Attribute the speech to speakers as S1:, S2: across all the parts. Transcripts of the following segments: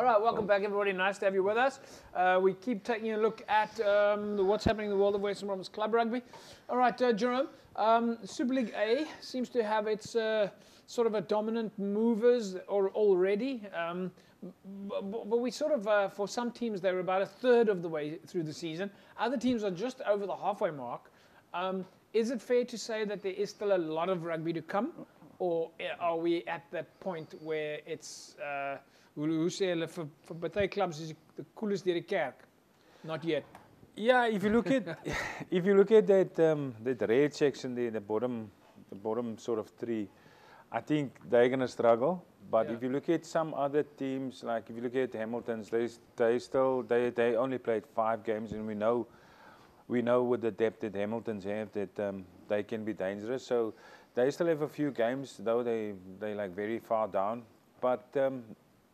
S1: All right, welcome back, everybody. Nice to have you with us. We keep taking a look at what's happening in the world of Western Province Club Rugby. All right, Jerome, Super League A seems to have its sort of a dominant movers already. But we sort of, for some teams, they're about a third of the way through the season. Other teams are just over the halfway mark. Is it fair to say that there is still a lot of rugby to come? Or are we at that point where it's... hoe sê hulle vir baie clubs is the coolest deur die kerk? Not yet.
S2: Yeah, if you look at that red section there, the bottom sort of three, I think they're gonna struggle. But if you look at some other teams, like if you look at Hamilton's, they only played 5 games, and we know with the depth that Hamilton's have that they can be dangerous. So they still have a few games, though they like very far down. But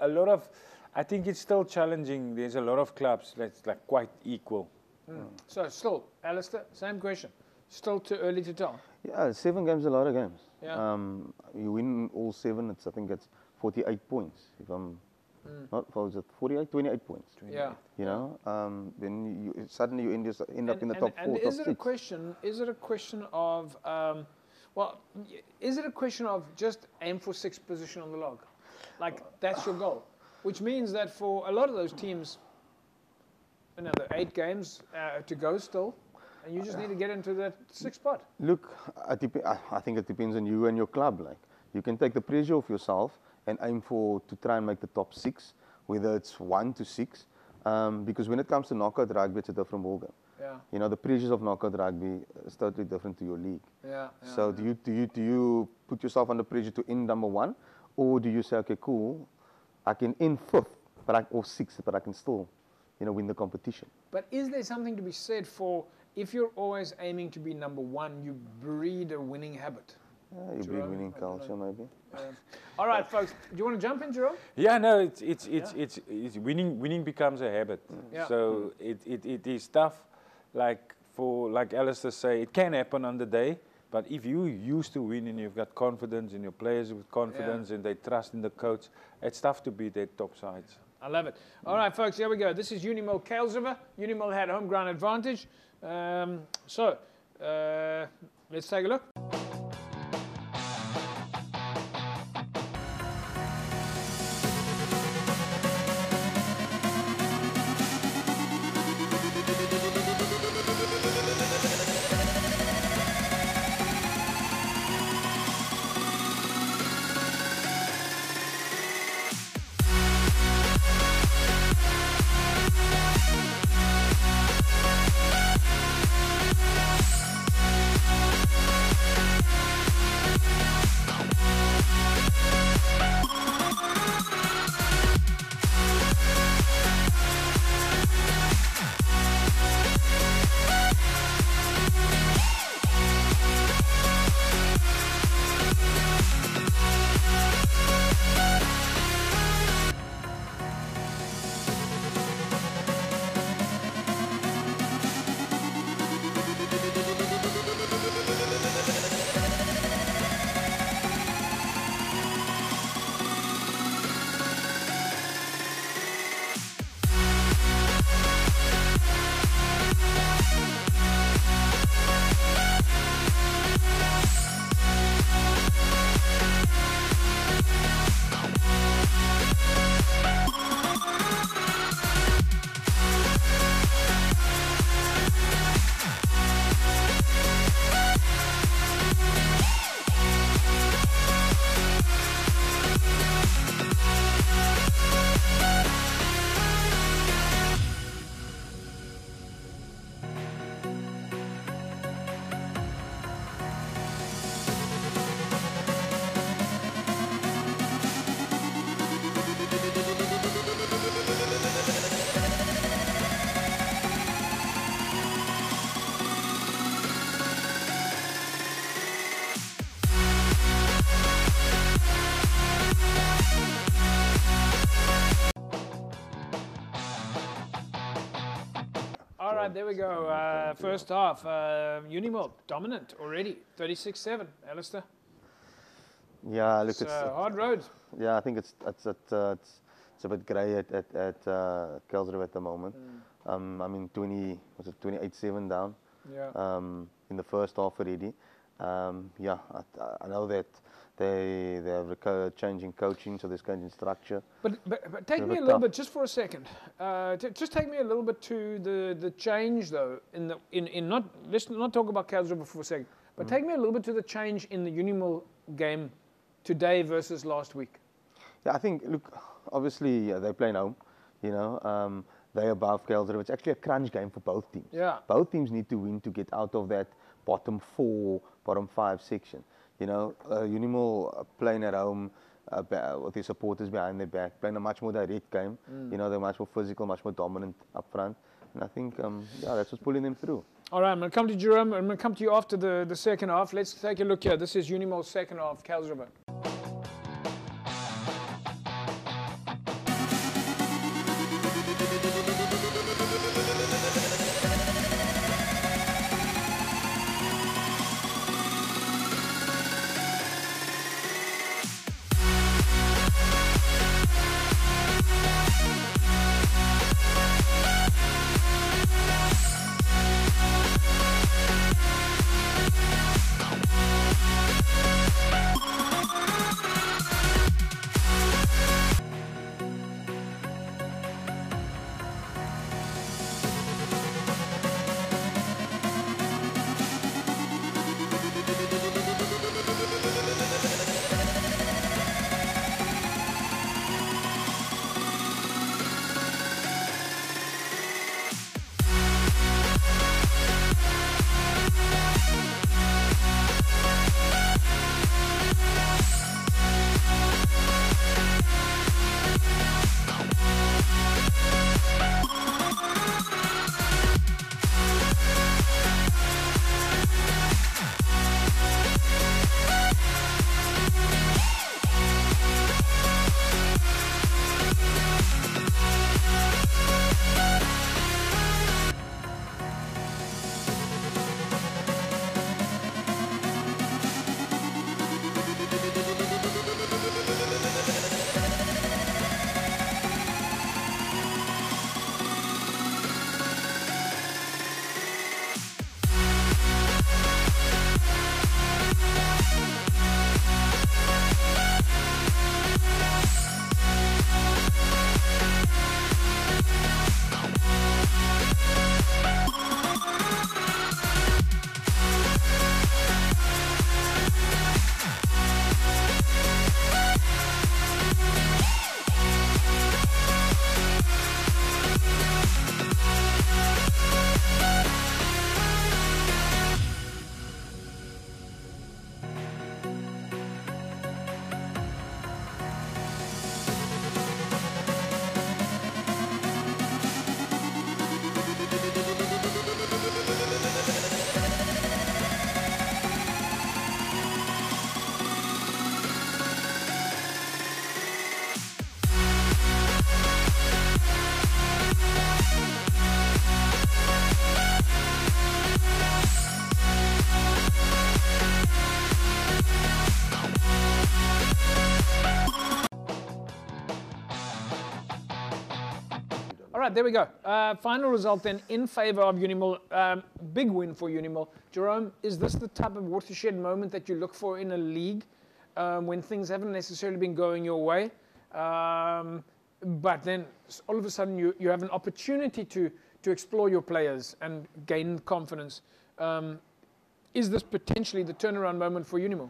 S2: I think it's still challenging. There's a lot of clubs that's like quite equal.
S1: So still, Alistair, same question. Still too early to tell.
S3: Yeah, 7 games, a lot of games.
S1: Yeah.
S3: You win all 7. I think it's 48 points. If I'm not, was it 48? 28 points. 28.
S1: Yeah.
S3: You know, then suddenly you end up in the top 4,
S1: and
S3: top 6.
S1: Is it a question of is it a question of just aim for 6th position on the log? Like, that's your goal. Which means that for a lot of those teams, another 8 games to go still, and you just need to get into that 6th spot.
S3: Look, I think it depends on you and your club. Like, you can take the pressure off yourself and aim to try and make the top 6, whether it's 1 to 6. Because when it comes to knockout rugby, it's a different ballgame.
S1: Yeah.
S3: You know, the pressures of knockout rugby is totally different to your league.
S1: Yeah.
S3: So do you put yourself under pressure to end number 1? Or do you say, okay, cool, I can end 5th or 6th, but I can still, win the competition?
S1: But is there something to be said for, if you're always aiming to be number 1, you breed a winning habit?
S3: You breed winning culture, maybe.
S1: All right, folks, do you want to jump in, Jerome?
S2: Yeah, no, it's winning becomes a habit.
S1: Yeah.
S2: So it is tough. Like Alistair say, it can happen on the day. But if you used to win and you've got confidence in your players with confidence and they trust in the coach, it's tough to beat their top sides.
S1: I love it. All right, folks, here we go. This is Unil Kuilsriver. Unil had home ground advantage. Let's take a look. All right, there we go. First half, Unil dominant already, 36-7. Alistair?
S3: Yeah, look,
S1: It's a hard road.
S3: Yeah, I think it's it's a bit grey at Kuilsriver at the moment. I mean, 28-7 down.
S1: Yeah.
S3: In the first half already. Yeah, I know that they have changing coaching, so there's changing structure.
S1: But take me a little bit, just for a second. Just take me a little bit to the change, though. Let's not talk about Kuilsriver for a second. But take me a little bit to the change in the Unil game today versus last week.
S3: Yeah, I think, look, obviously they're playing home, you know. They're above Kuilsriver. It's actually a crunch game for both teams.
S1: Yeah.
S3: Both teams need to win to get out of that bottom 4, bottom 5 section. You know, Unil playing at home with their supporters behind their back, playing a much more direct game. You know, they're much more physical, much more dominant up front. And I think, yeah, that's what's pulling them through.
S1: All right, I'm going to come to Jerome. I'm going to come to you after the second half. Let's take a look here. This is Unimol's second half, Kuilsriver. All right, there we go. Final result then in favour of Unimol. Big win for Unimol. Jerome, is this the type of watershed moment that you look for in a league when things haven't necessarily been going your way? But then all of a sudden you have an opportunity to explore your players and gain confidence. Is this potentially the turnaround moment for Unimol?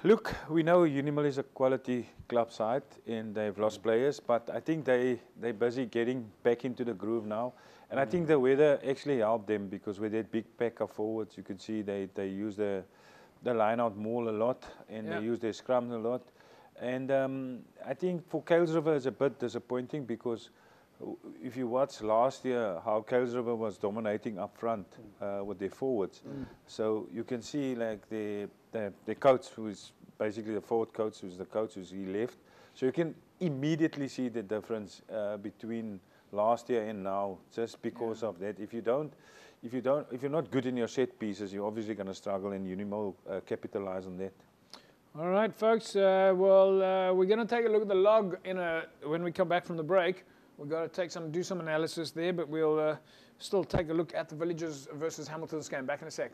S2: Look, we know Unimol is a quality club side and they've lost players, but I think they're busy getting back into the groove now. And I think the weather actually helped them because with that big pack of forwards, you could see they use the line-out maul a lot and they use their scrums a lot. And I think for Kuilsriver it's a bit disappointing because if you watch last year how Kuilsriver was dominating up front with their forwards, so you can see like the coach, who is basically the forward coach, who's the coach, he left. So you can immediately see the difference between last year and now, just because of that. If you're not good in your set pieces, you're obviously going to struggle, and Unimol capitalize on that.
S1: All right, folks. We're going to take a look at the log when we come back from the break. We've got to do some analysis there, but we'll still take a look at the Villagers versus Hamilton's game. Back in a sec.